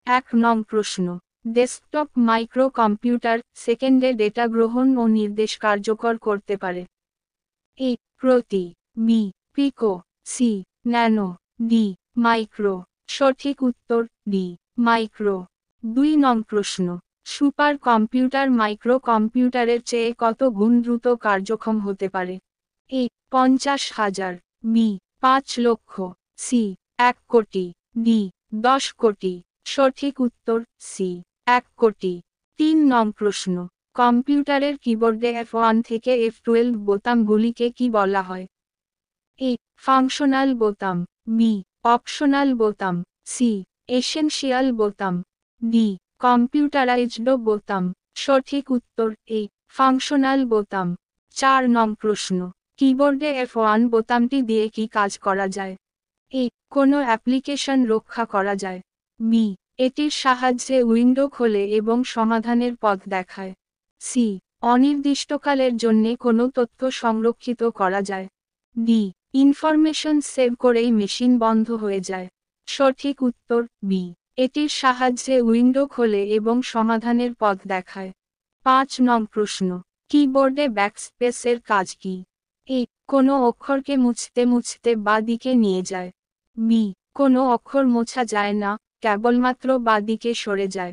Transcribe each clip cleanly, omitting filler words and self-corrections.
1 নং প্রশ্ন, desktop micro computer সেকেন্ডে ডেটা গ্রহণ ও নির্দেশ কার্যকর করতে পারে। এ প্রতি, বি পিকো, সি ন্যানো, ডি মাইক্রো। সঠিক উত্তর ডি মাইক্রো। 2 নং প্রশ্ন, সুপার কম্পিউটার মাইক্রো কম্পিউটারের চেয়ে কত গুণ দ্রুত কার্যক্ষম হতে পারে? এ 50,000, বি 5 লক্ষ, সি 1 কোটি, ডি 10 কোটি। সঠিক উত্তর সি 1 কোটি। 3 নং প্রশ্ন, কম্পিউটারের কিবোর্ডে F1 থেকে F12 বোতামগুলিকে কি বলা হয়? এ ফাংশনাল বোতাম, বি অপশনাল বোতাম, সি এসেনশিয়াল বোতাম, ডি কম্পিউটারাইজড বোতাম। সঠিক উত্তর এ ফাংশনাল বোতাম। 4 নং প্রশ্ন, কিবোর্ডে F1 বোতামটি দিয়ে কি কাজ করা যায়? এ কোনো অ্যাপ্লিকেশন রক্ষা করা যায়, বি এটির সাহায্যে উইন্ডো খোলে এবং সমাধানের পথ দেখায়, সি অনির্দিষ্টকালের জন্যে কোনো তথ্য সংরক্ষিত করা যায়, ডি ইনফরমেশন সেভ করেই মেশিন বন্ধ হয়ে যায়। সঠিক উত্তর বি এটির সাহায্যে উইন্ডো খোলে এবং সমাধানের পথ দেখায়। 5 নং প্রশ্ন, কিবোর্ডে ব্যাকস্পেসের কাজ কি? এ কোনো অক্ষরকে মুছতে মুছতে বাঁ দিকে নিয়ে যায়, বি কোনো অক্ষর মোছা যায় না, কেবলমাত্র বাঁ দিকে সরে যায়,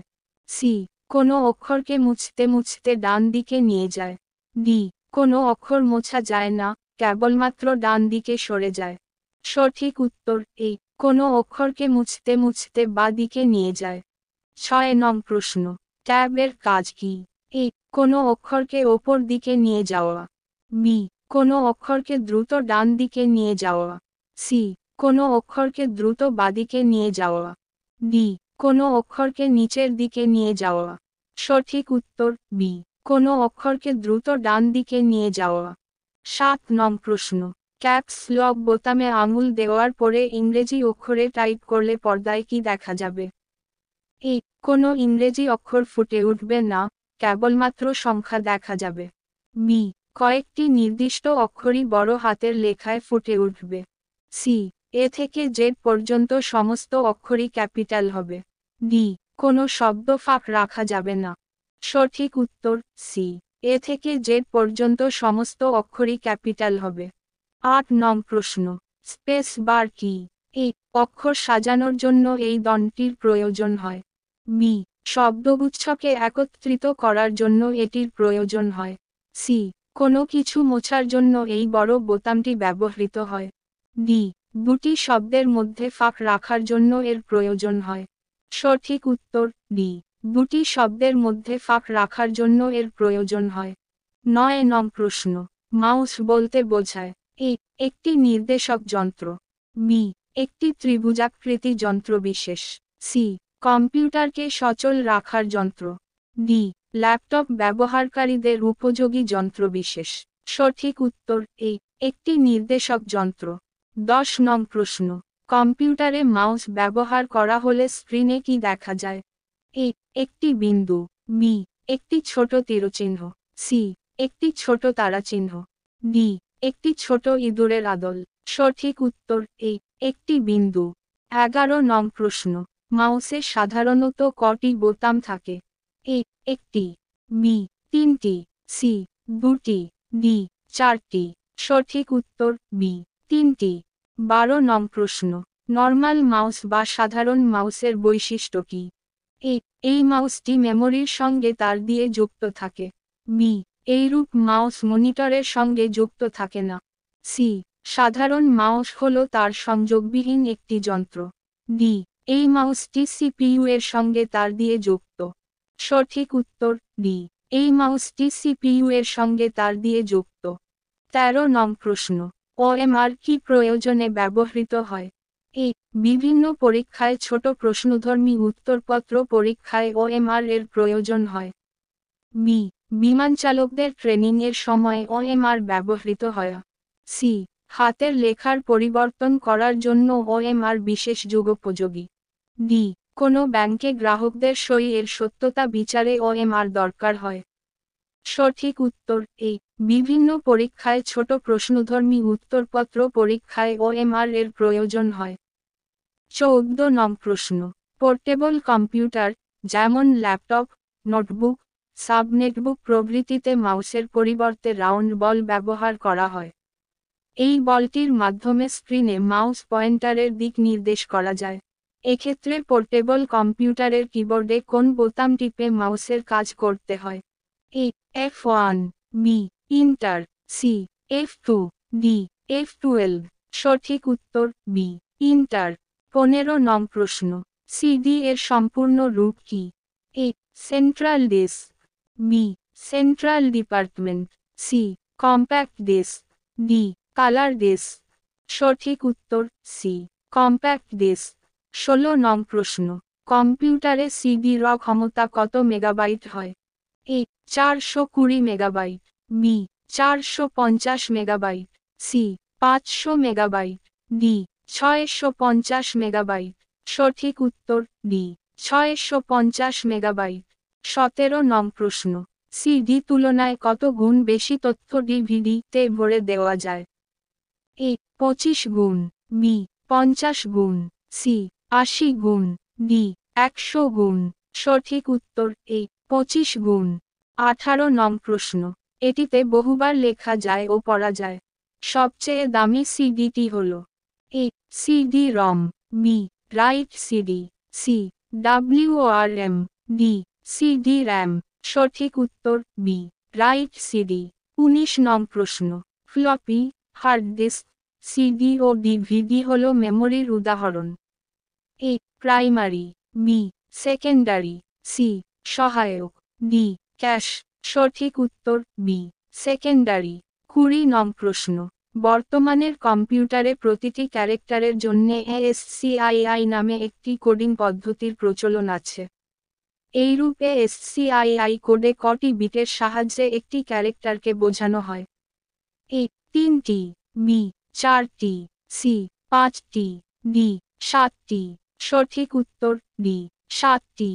সি কোনো অক্ষরকে মুছতে মুছতে ডান দিকে নিয়ে যায়, ডি কোনো অক্ষর মোছা যায় না, কেবলমাত্র ডান দিকে সরে যায়। সঠিক উত্তর এ কোনো অক্ষরকে মুছতে মুছতে বাঁ দিকে নিয়ে যায়। 6 নং প্রশ্ন, ট্যাবের কাজ কি? এ কোনো অক্ষরকে ওপর দিকে নিয়ে যাওয়া, বি কোনো অক্ষরকে দ্রুত ডান দিকে নিয়ে যাওয়া, সি কোনো অক্ষরকে দ্রুত বাঁদিকে নিয়ে যাওয়া, ডি কোনো অক্ষরকে নিচের দিকে নিয়ে যাওয়া। সঠিক উত্তর বি কোনো অক্ষরকে দ্রুত ডান দিকে নিয়ে যাওয়া। 7 নং প্রশ্ন, ক্যাপস লক বোতামে আঙুল দেওয়ার পরে ইংরেজি অক্ষরে টাইপ করলে পর্দায় কি দেখা যাবে? এ কোনো ইংরেজি অক্ষর ফুটে উঠবে না, কেবলমাত্র সংখ্যা দেখা যাবে, বি কয়েকটি নির্দিষ্ট অক্ষরই বড় হাতের লেখায় ফুটে উঠবে, সি এ থেকে জেড পর্যন্ত সমস্ত অক্ষরই ক্যাপিটাল হবে, ডি কোনো শব্দ ফাঁক রাখা যাবে না। সঠিক উত্তর সি এ থেকে জেড পর্যন্ত সমস্ত অক্ষরই ক্যাপিটাল হবে। 8 নং প্রশ্ন, স্পেস বার কি? এ অক্ষর সাজানোর জন্য এই দণ্ডটির প্রয়োজন হয়, বি শব্দগুচ্ছকে একত্রিত করার জন্য এটির প্রয়োজন হয়, সি কোনো কিছু মোছার জন্য এই বড় বোতামটি ব্যবহৃত হয়, ডি দুটি শব্দের মধ্যে ফাঁক রাখার জন্য এর প্রয়োজন হয়। সঠিক উত্তর ডি দুটি শব্দের মধ্যে ফাঁক রাখার জন্য এর প্রয়োজন হয়। 9 নং প্রশ্ন, মাউস বলতে বোঝায়? এ একটি নির্দেশক যন্ত্র, বি একটি ত্রিভুজাকৃতি যন্ত্রবিশেষ, সি কম্পিউটারকে সচল রাখার যন্ত্র, ডি ল্যাপটপ ব্যবহারকারীদের উপযোগী যন্ত্রবিশেষ। সঠিক উত্তর এ একটি নির্দেশক যন্ত্র। 10 নং প্রশ্ন, কম্পিউটারে মাউস ব্যবহার করা হলে স্ক্রিনে কি দেখা যায়? এ একটি বিন্দু, বি একটি ছোট তীরচিহ্ন, সি একটি ছোট তারাচিহ্ন, ডি একটি ছোট ইঁদুরের আদল। সঠিক উত্তর এ একটি বিন্দু। 11 নং প্রশ্ন, মাউসে সাধারণত কটি বোতাম থাকে? এ একটি, বি তিনটি, সি দুটি, ডি চারটি। সঠিক উত্তর বি তিনটি। 12 নং প্রশ্ন, নর্মাল মাউস বা সাধারণ মাউসের বৈশিষ্ট্য কি? এ এই মাউসটি মেমোরির সঙ্গে তার দিয়ে যুক্ত থাকে, বি এইরূপ মাউস মনিটরের সঙ্গে যুক্ত থাকে না, সি সাধারণ মাউস হলো তার সংযোগবিহীন একটি যন্ত্র, ডি এই মাউসটি সিপিইউ এর সঙ্গে তার দিয়ে যুক্ত। সঠিক উত্তর ডি এই মাউসটি সিপিইউ এর সঙ্গে তার দিয়ে যুক্ত। 13 নং প্রশ্ন, ওএমআর কি প্রয়োজনে ব্যবহৃত হয়? এ বিভিন্ন পরীক্ষায় ছোট প্রশ্নধর্মী উত্তরপত্র পরীক্ষায় ওএমআর এর প্রয়োজন হয়, বি বিমানচালকদের ট্রেনিং এর সময় ওএমআর ব্যবহৃত হয়, সি হাতের লেখার পরিবর্তন করার জন্য ওএমআর বিশেষ যুগোপযোগী, ডি কোনো ব্যাংকে গ্রাহকদের সই এর সত্যতা বিচারে ওএমআর দরকার হয়। সঠিক উত্তর এ বিভিন্ন পরীক্ষায় ছোট প্রশ্নধর্মী উত্তরপত্র পরীক্ষায় ওএমআর এর প্রয়োজন হয়। 14 নং প্রশ্ন, পোর্টেবল কম্পিউটার, যেমন ল্যাপটপ, নোটবুক, সাবনেটবুক প্রভৃতিতে মাউসের পরিবর্তে রাউন্ড বল ব্যবহার করা হয়। এই বলটির মাধ্যমে স্ক্রিনে মাউস পয়েন্টারের দিক নির্দেশ করা যায়। এক্ষেত্রে পোর্টেবল কম্পিউটারের কিবোর্ডে কোন বোতাম টিপে মাউসের কাজ করতে হয়? A F1, B enter, C F2, D F12। সঠিক উত্তর বি ইন্টার। 15 নং প্রশ্ন, সিডি এর সম্পূর্ণ রূপ কি? A central disc, B central department, C compact disc, D colour disc. সঠিক উত্তর সি কম্প্যাক্ট ডিস্ক। 16 নং প্রশ্ন, কম্পিউটারে সিডি র ক্ষমতা কত মেগাবাইট হয়? A 420 megabyte, B 450 megabyte, C 500 megabyte, D 650 megabyte. সঠিক উত্তর ডি 650 মেগাবাইট। 17 নং প্রশ্ন, সিডি তুলনায় কত গুণ বেশি তথ্য ডিভিডি-তে ভরে দেওয়া যায়? এ 25 গুণ, বি 50 গুণ, সি 80 গুণ, ডি 100 গুণ। সঠিক উত্তর এ 25 গুণ। 18 নং প্রশ্ন, এটিতে বহুবার লেখা যায় ও পড়া যায়। সবচেয়ে দামি সিডিটি হল? A CD ROM, B write CD, C WRM, D CD RAM. সঠিক উত্তর বি রাইট সিডি। 19 নং প্রশ্ন, ফ্লপি, হার্ড ডিস্ক, সিডি ও ডিভিডি হল মেমোরির উদাহরণ। A primary, B secondary, C সহায়ক, ডি ক্যাশ। সঠিক উত্তর বি সেকেন্ডারি। 20 নং প্রশ্ন, বর্তমানের কম্পিউটারে প্রতিটি ক্যারেক্টারের জন্য ASCII নামে একটি কোডিং পদ্ধতির প্রচলন আছে। এইরূপে ASCII কোডে কটি বিটের সাহায্যে একটি ক্যারেক্টারকে বোঝানো হয়? এ 3টি, বি 4টি, সি 5টি, ডি 7টি। সঠিক উত্তর ডি 7টি।